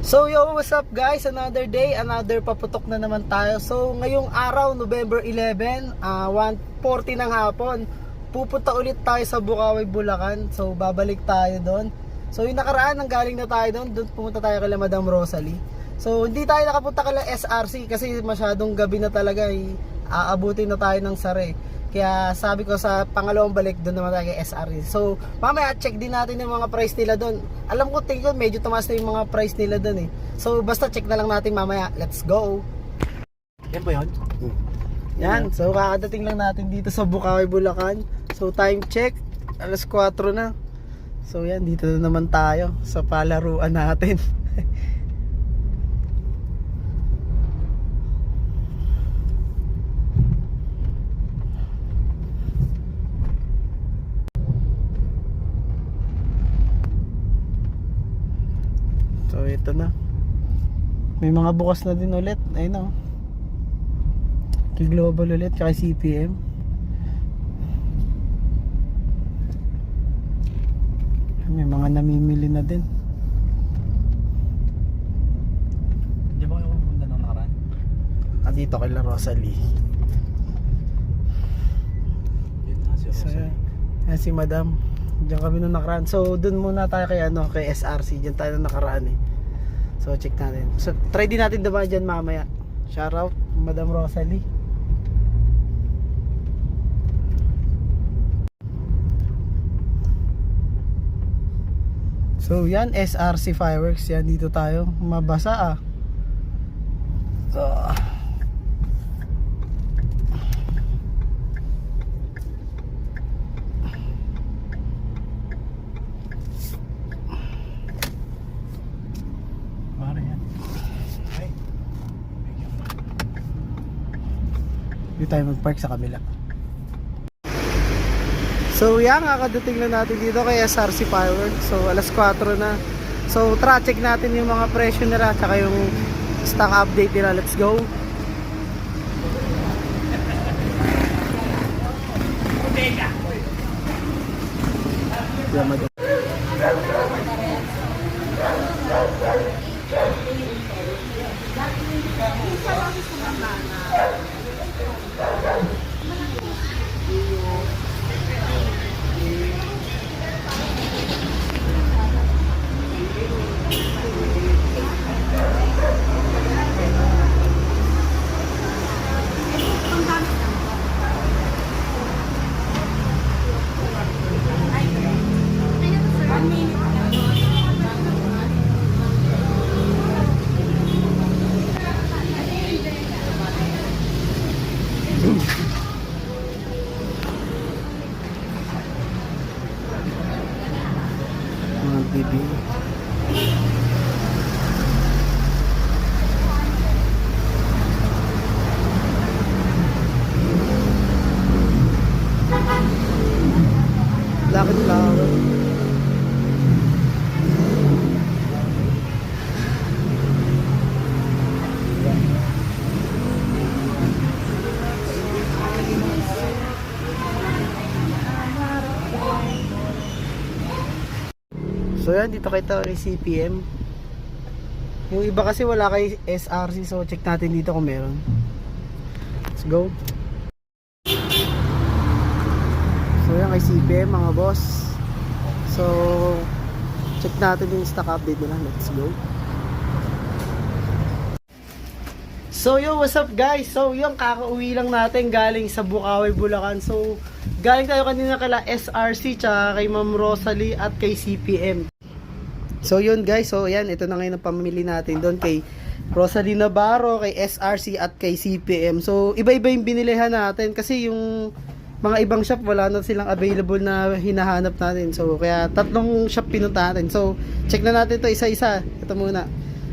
So yo, what's up guys? Another day, another paputok na naman tayo. So ngayong araw, November 11, 1:40 ng hapon, pupunta ulit tayo sa Bukawi, Bulacan. So babalik tayo doon. So yung nakaraan, nanggaling na tayo doon pumunta tayo kay Madam Rosalie. So hindi tayo nakapunta kay SRC kasi masyadong gabi na talaga, aabutin na tayo ng sare. Kaya sabi ko sa pangalawang balik doon naman tayo kay SRC. So mamaya check din natin yung mga price nila doon. Alam ko, tingin ko medyo tumaas na yung mga price nila doon eh. So basta check na lang natin mamaya. Let's go. Yan ba yun? Yan, so kakadating lang natin dito sa Bukawi, Bulacan. So time check, alas 4 na. So yan, dito na naman tayo sa palaruan natin. So ito na. May mga bukas na din ulit. Ayun o. Kay Global ulit, kay CPM. May mga namimili na din. Di ba kayo pumunta ng nakaraan? Dito kay La Rosalie. Yun na, si So, Rosalie. yan si Madam. Diyan kami nung nakaraan. So dun muna tayo kay kay SRC. Diyan tayo nung nakaraan eh. So check natin. So try din natin diba diyan mamaya. Shout out Madam Rosalie. So yan, SRC Fireworks. Yan, dito tayo. Mabasa ah. So Mare yan. Ay. dito tayo mag-park sa kabila. So yan, kakadating lang natin dito kay SRC Fireworks. So alas 4 na. So tara, check natin yung mga presyo nila tsaka yung stock update nila. Let's go. Yan, madam. Mga bibi. Lakad flower. So yan, dito kita kay CPM. Yung iba kasi wala kay SRC, so check natin dito kung meron. Let's go. So yan kay CPM mga boss. So check natin yung stock update nila. Let's go. So yo, what's up guys? So yung kakauwi lang natin galing sa Bukawi, Bulacan. So galing tayo kanina kala SRC tsaka kay Ma'am Rosalie at kay CPM. So yun guys, so yan, ito na ngayon ang pamili natin doon kay Rosalie Navarro, kay SRC at kay CPM. So iba-iba yung binilihan natin kasi yung mga ibang shop wala na silang available na hinahanap natin. So kaya tatlong shop pinunta natin. So check na natin to isa-isa. Ito muna.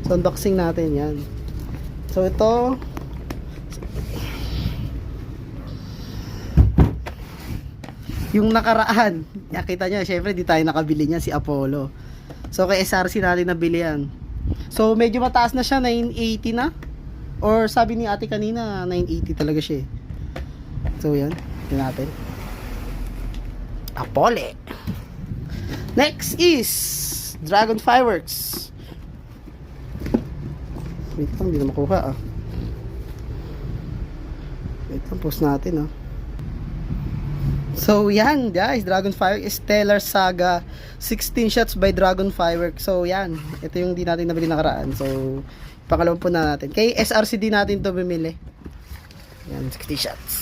So unboxing natin yan. So ito, yung nakaraan, nakita nyo, syempre di tayo nakabili niya, si Apollo. So kay SRC natin nabili yan. So medyo mataas na siya, 980 na. Or sabi ni ate kanina, 980 talaga siya eh. So yan, ito natin. Apollo. Next is Dragon Fireworks. Wait lang, hindi na makuha ah. Wait lang, post natin ah. So yan guys, Dragon Fireworks Stellar Saga 16 shots by Dragon Fireworks. So yan, ito yung di natin nabili nakaraan. So pangalawa po na natin. Kay SRCD natin to bumili. Yan, 60 shots.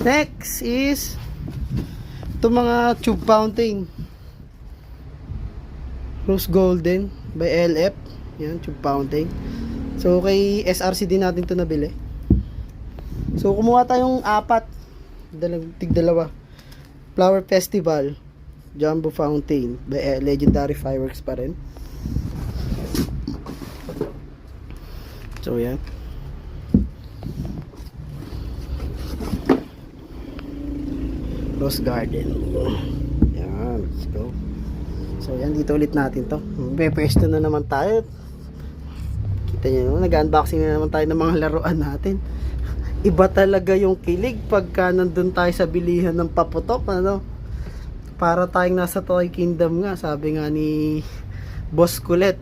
Next is itong mga tube fountain. Rose Golden by LF. Yan, tube fountain. So kay SRCD natin to nabili. So kumuha tayong apat. Tig-dalawa. Flower Festival Jumbo Fountain by Legendary Fireworks pa rin. So yan. Rose Garden. Yan, let's go. So yan, dito ulit natin to. Pwesto na naman tayo. Kita nyo, nag-unboxing na naman tayo ng mga laruan natin. Iba talaga yung kilig pagka nandun tayo sa bilihan ng paputok, ano. Para tayong nasa Toy Kingdom nga, sabi nga ni Boss Kulet.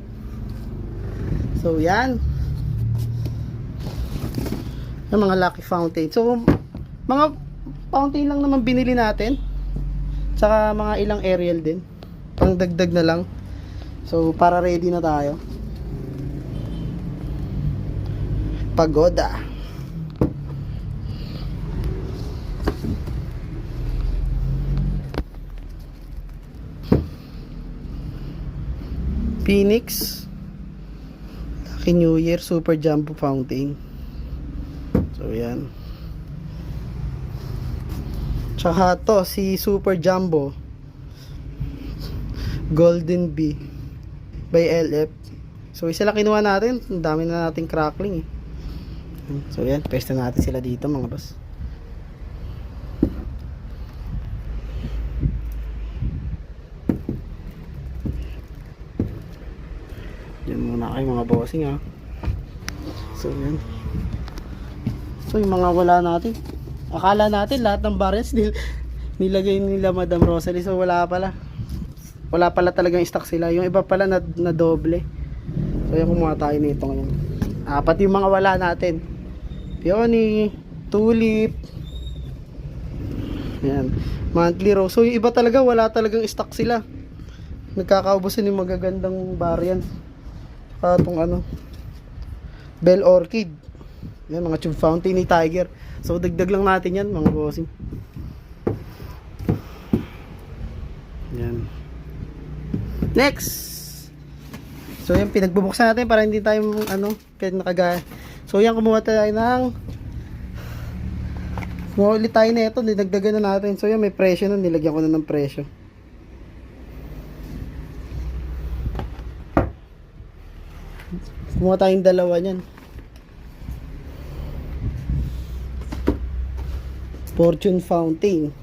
So yan. Yung mga Lucky Fountain. So mga fountain lang naman binili natin. Tsaka mga ilang aerial din. Pang dagdag na lang. So para ready na tayo. Pagoda. Phoenix. Lucky New Year Super Jumbo Fountain. So yan. Tsaka to si Super Jumbo Golden Bee by LF. So isa lang kinuha natin. Ang dami na nating crackling eh. So yan, pesta natin sila dito mga boss. Yan muna kayo mga bossing ha. So yan. So yung mga wala natin, akala natin lahat ng barrels nilagay nila Madam Rosalie. So wala pala talagang stock sila. Yung iba pala na doble. So yan, kumuha tayo nito ngayon. Pati yung mga wala natin, Peony, Tulip, yan, Monthly Rose. So yung iba talaga wala talagang stock sila. Nagkakaubusan yung magagandang variant. Itong ano, Bell Orchid. Yan, mga tube fountain ni Tiger. So dagdag lang natin yan mga bossing. Yan. Next. So yan, pinagbubuksan natin para hindi tayo ano, kahit nakagaya. So yan, kumuha tayo ulit tayo na ito, dinagdagan na natin. So yan, may presyo nun, nilagyan ko na ng presyo. Kumuha tayong dalawa niyan. Fortune Fountain.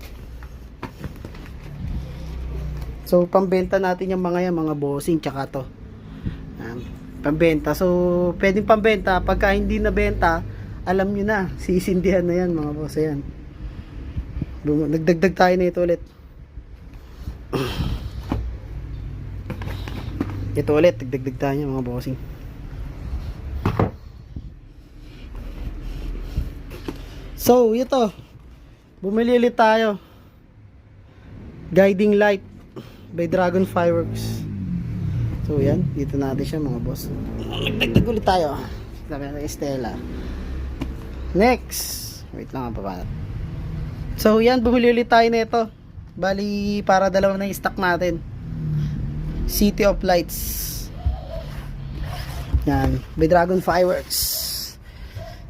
So pambenta natin yung mga bossing, tsaka to. Pambenta. So pwedeng pambenta. Pagka hindi nabenta, alam nyo na, sisindihan na yan mga boss. Ayan, nagdagdag tayo na ito ulit. Ito ulit, nagdagdag tayo mga bossing. So ito, bumili ulit tayo. Guiding Light by Dragon Fireworks. So yan, dito natin siya mga boss. Nagdagdag ulit tayo. Sabi natin Estela. Next, wait lang pa ba. So yan, bumili ulit tayo nito. Bali para dalawa na yung stock natin. City of Lights. Yan, by Dragon Fireworks.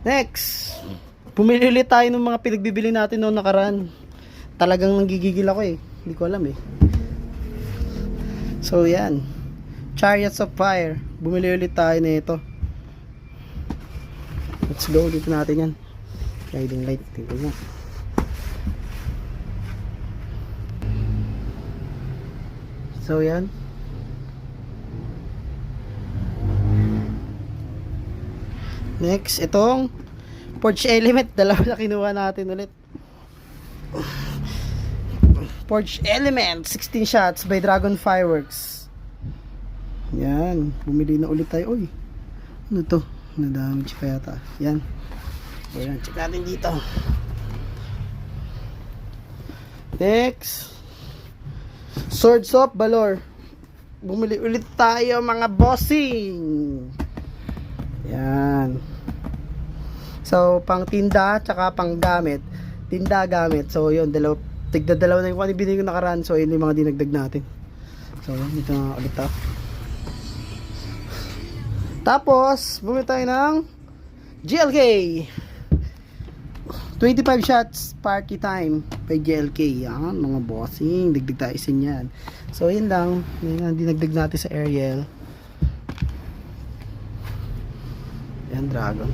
Next, bumili ulit tayo ng mga pinagbibili natin noong nakaraan. Talagang nanggigigil ako eh. Hindi ko alam eh. So yan, Chariots of Fire. Bumili ulit tayo nito. Let's go, dito natin yan. Guiding Light, tingnan mo. So yan. Next, itong Forge Element. Dalawa na kinuha natin ulit. Forge Element 16 shots by Dragon Fireworks. Yan, bumili na ulit tayo. Uy, ano to? Na-damage pa yata. Yan. Ayan, check natin dito. Next, Swords of Valor. Bumili ulit tayo mga bossing. Yan. So, pang tinda, tsaka pang gamit. Tinda, gamit. So, yun, tigda-dalawa na yung kung ano binili ko nakaraan. So, yun yung mga dinagdag natin. So, dito na ulit tayo. Tapos, bumili tayo ng GLK. 25 shots party time by GLK. Yan, mga bossing. Dagdag tayo isa niyan. So, yun lang. Yun ang dinagdag natin sa Ariel. Yan, Dragon.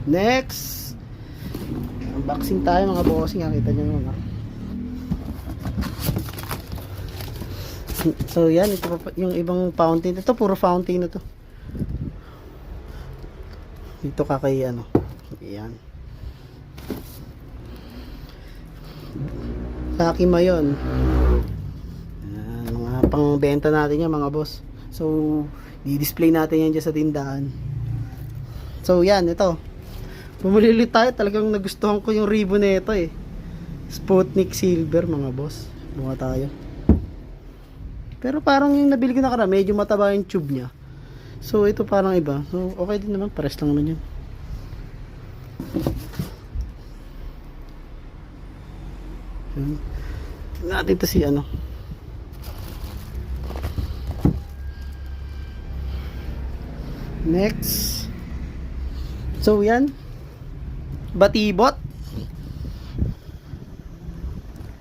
Next. Unboxing tayo mga bossing. Kita nyo yung mga. So, yan. Ito pa, yung ibang fountain. Ito, puro fountain na to. Dito kakay ano. Yan. Lucky Mayon. Mga pangbenta natin yan mga boss. So, i-display natin yan dyan sa tindahan. So, yan, ito. Bumili ulit tayo. Talagang nagustuhan ko yung ribbon na ito eh. Sputnik Silver mga boss. Buka tayo. Pero parang yung nabili ko nakaraan, medyo mataba yung tube niya. So, ito parang iba. So, okay din naman. Pares lang naman yun. Natin ito si ano. Next. So, yan. Batibot.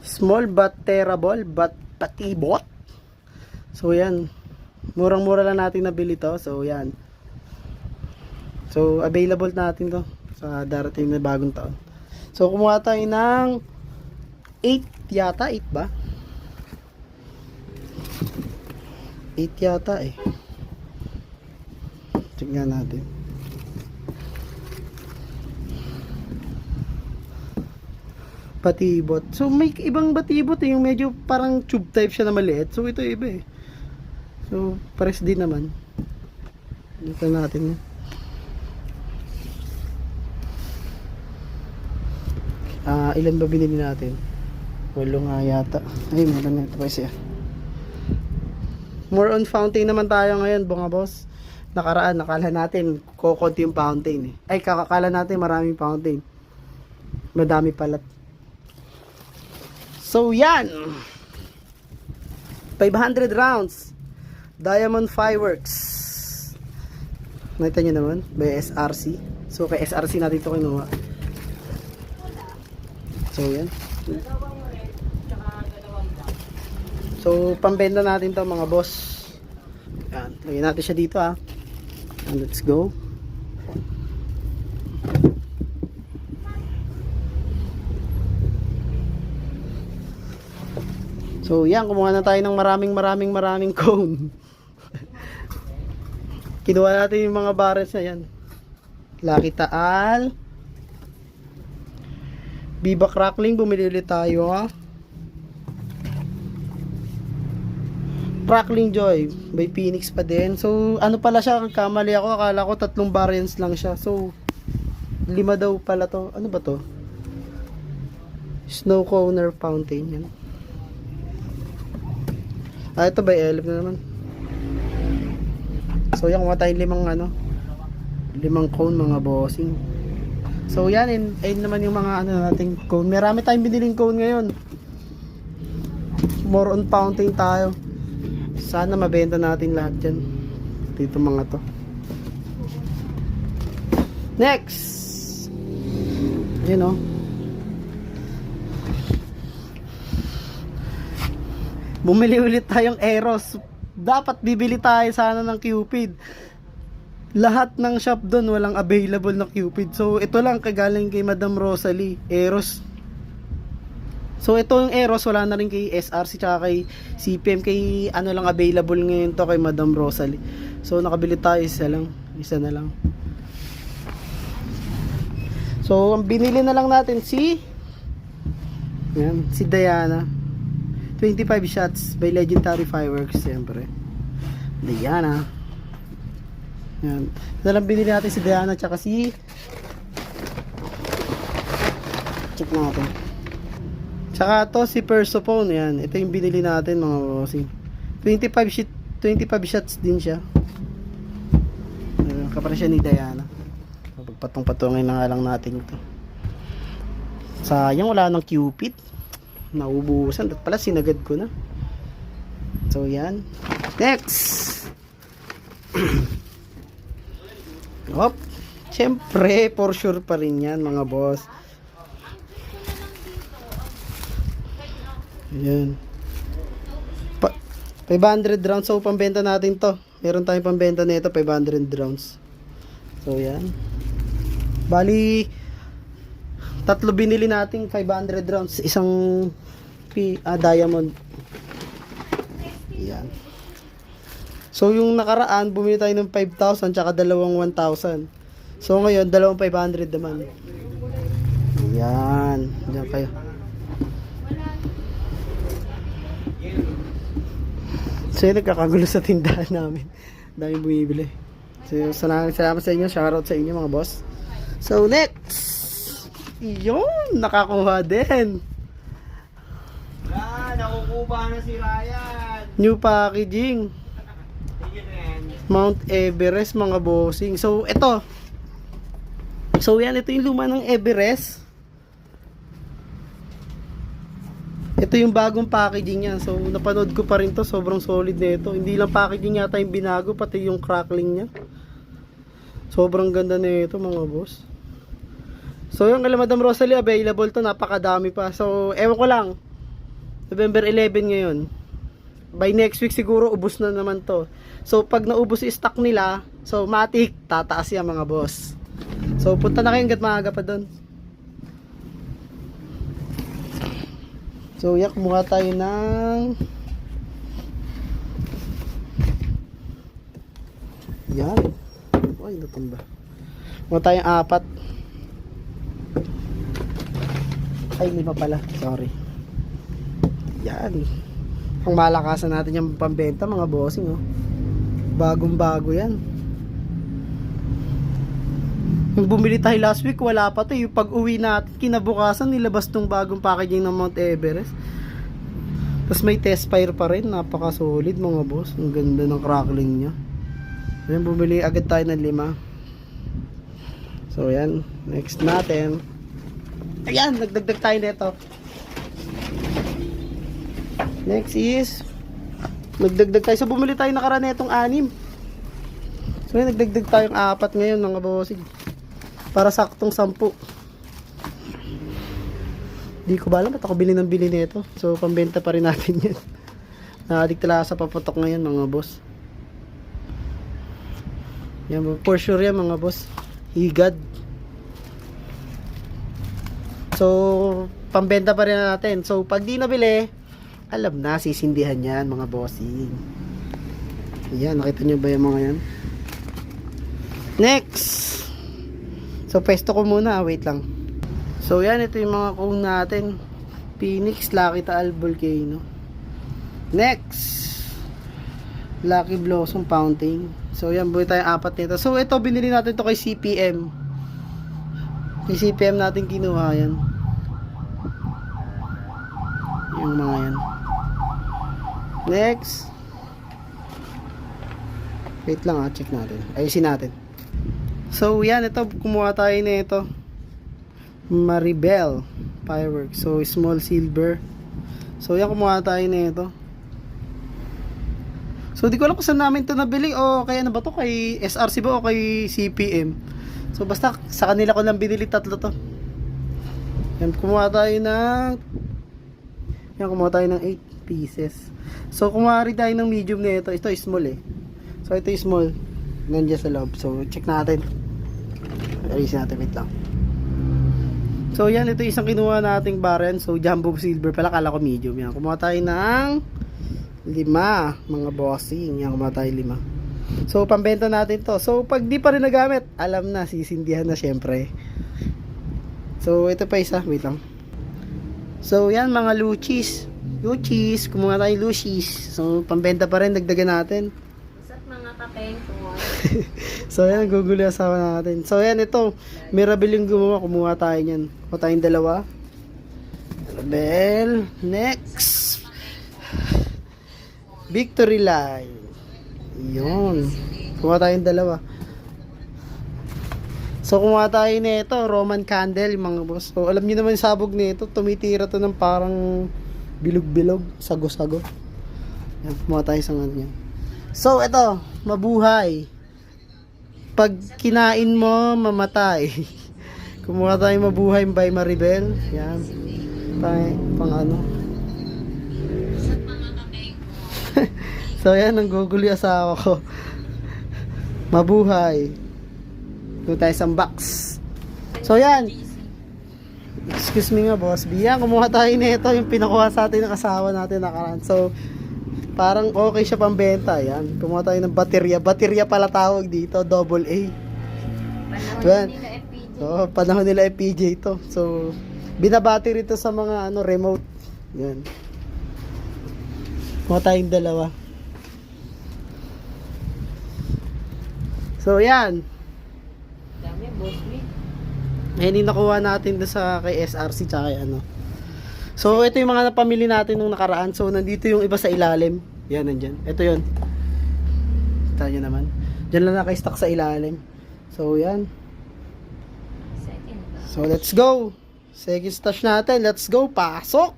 Small but terrible but batibot. So, yan. Murang-mura lang natin nabili to. So, yan. So, available natin to sa darating na bagong taon. So, kumuha tayo ng 8 yata. 8 ba? 8 yata eh. Check nga natin. Batibot. So, may ibang batibot eh. Yung medyo parang tube type siya na maliit. So, ito iba eh. So, pares din naman. Dito natin yan. Ilan ba binili natin? 8 nga yata. Ay, maganda ito pa siya. More on fountain naman tayo ngayon, mga boss. Nakaraan, nakala natin kukunti yung fountain eh. Ay, kakakala natin maraming fountain. Madami pala. So, yan. 500 rounds. Diamond Fireworks. Nakita nyo naman, by SRC. So, kay SRC natin ito kinuha. So, yan. So, pambenta natin to mga boss. Yan. Lagyan natin siya dito ah. And let's go. So, yan. Kumuha na tayo ng maraming cone. Kinuha natin yung mga barrels na yan. Lucky Taal. Viva Crackling. Bumili ulit tayo ha. Crackling Joy by Phoenix pa din. So, ano pala siya? Kamali ako. Akala ko 3 barrels lang siya. So, 5 daw pala to. Ano ba to? Snow Coner Fountain. Yan. Ito by Elf na naman. So, yan. Kung tayong 5 cone mga bossing. So, yan. Ayun naman yung mga nating cone. Marami tayong biniling cone ngayon. More on fountain tayo. Sana mabenta natin lahat dyan. Dito mga to. Next. Yun o. Bumili ulit tayong Eros. Dapat bibili tayo sana ng Cupid. Lahat ng shop doon walang available na Cupid. So ito lang kagaling kay Madam Rosalie. Eros. So ito yung Eros, wala na rin kay SRC tsaka kay CPM, kay ano lang available ngayon to kay Madam Rosalie. So nakabili tayo isa na lang. So ang binili na lang natin si Diana. 25 shots by Legendary Fireworks siyempre. Diana. Yan. Ito lang binili natin si Diana tsaka si... Check natin. Tsaka to si Persephone. Yan. Ito yung binili natin mga bossing. 25 shots din siya. Kapara siya ni Diana. Pagpatong-patungin na nga lang natin ito. Sayang wala ng Cupid. Naubusan. At pala sinagad ko na. So yan. Next! Hop! Siyempre, for sure pa rin yan mga boss. Ayan. 500 rounds. So, pambenta natin to. Meron tayong pambenta nito, 500 rounds. So, yan. Bali, tatlo binili natin 500 rounds. Isang diamond. Yan. So, yung nakaraan, bumili tayo ng 5,000 tsaka dalawang 1,000. So, ngayon, dalawang 500 naman. Yan. Diyan kayo. So yun, nagkakagulo sa tindahan namin. Daming bumibili. So salamat sa inyo. Shoutout sa inyo mga boss. So next, yun, nakakuha din. Nakukuha na si Ryan. New packaging. Mount Everest mga bossing. So ito. So yan, ito yung luma ng Everest. Ito yung bagong packaging niya. So, napanood ko pa rin to. Sobrang solid na ito. Hindi lang packaging yata yung binago, pati yung crackling niya. Sobrang ganda na ito, mga boss. So, yung kala Madam Rosalie, available to. Napakadami pa. So, ewan ko lang. November 11 ngayon. By next week siguro, ubos na naman to. So, pag naubos yung stock nila, so, matik, tataas yan, mga boss. So, punta na kayo hanggat maaga pa doon. So, yan, kumuha tayo ng... Yan. Ay, natumba. Kumuha tayo ng 4. Ay, 5 pala. Sorry. Yan. Ang malakasan natin yung pambenta, mga bossing, oh. Bagong bago yan. Yung bumili tayo last week, wala pa to. Yung pag-uwi natin, kinabukasan, nilabas tong bagong packaging ng Mount Everest. Tapos may test fire pa rin. Napaka-solid mga boss. Ang ganda ng crackling nya. Ayan, bumili agad tayo ng 5. So, yan. Next natin. Ayan, nagdagdag tayo nito. Next is, nagdagdag tayo. So, bumili tayo nakaraan netong 6. So, yan, nagdagdag tayong 4 ngayon mga bossing. Para saktong 10. Di ko ba alam ba't ako bili ng bili nito. So pambenta pa rin natin yan. Naadik talaga sa paputok ngayon mga boss. Yan, for sure yan mga boss. Higad. So pambenta pa rin natin. So pag di nabili, alam na, sisindihan yan mga bossing. Yan, nakita nyo ba yung mga yan? Next! So, pesto ko muna. Wait lang. So, yan. Ito yung mga cone natin. Phoenix, Lucky Taal, Volcano. Next. Lucky Blossom Fountain. So, yan. Buhay tayo 4 nito. So, ito. Binili natin to kay CPM. Kay CPM natin kinuha yan. Yung mga yan. Next. Wait lang, check natin. Ayusin natin. So, yan, ito, kumuha tayo na ito. Maribel Fireworks. So, small silver. So, yan, kumuha tayo na ito. So, di ko alam kung saan namin ito nabili o kaya na ba ito kay SRC ba o kay CPM. So, basta sa kanila ko lang binili 3 to. Yan, kumuha tayo ng 8 pieces. So, kumuha rin tayo ng medium na ito. Ito small eh. So, ito yung small. Nandiyan sa loob. So, check natin. Ayusin natin. Wait lang. So, yan. Ito isang kinuha nating barren. So, jumbo silver pala. Kala ko medium. Yan. Kumuha tayo ng 5. Mga bossing. Yan. Kumuha tayo 5. So, pambenta natin to. So, pag di pa rin nagamit, alam na. Sisindihan na syempre. So, ito pa isa. Wait lang. So, yan. Mga luchis. Luchis. Kumuha tayo luchis. So, pambenta pa rin. Dagdagan natin. mga kapengkoy. So yan, gugulo yung asawa natin. So yan, ito. Mirabel yung gumawa. Kumuha tayo niyan. Kumuha tayong dalawa. Mirabel. Next. Victory line. Yun. Kumuha tayong dalawa. So kumuha tayo nito, Roman candle, mga boss. So alam niyo naman yung sabog nito, tumitira to ng parang bilog-bilog, sago-sago. Yan, kumuha tayo sa ganyan. So ito, mabuhay. Pag kinain mo, mamatay. Kumuha tayo mabuhay by Maribel. Yan. Tayo, pang ano. So yan, ang gugulo yung asawa ko. Mabuhay. Doon tayo sa box. So yan. Excuse me nga boss. Biyan, kumuha tayo nito yung pinakuha sa atin ng asawa natin nakaraan. So parang okay siya pambenta. Yan. Kumuha tayo ng baterya. Baterya pala tawag dito. Double A. Panahon nila FPJ. So panahon nila FPJ ito. So binabati rito sa mga ano remote. Yan. Kumuha tayong dalawa. So yan. Dami, boss me. Ayun yung nakuha natin doon sa kay SRC tsaka kay ano. So ito yung mga napamili natin nung nakaraan. So nandito yung iba sa ilalim. Yan, nandyan. Ito yun. Tayo naman. Diyan lang naka-stock sa ilalim. So yan. Second. So let's go. Second stash natin. Let's go. Pasok!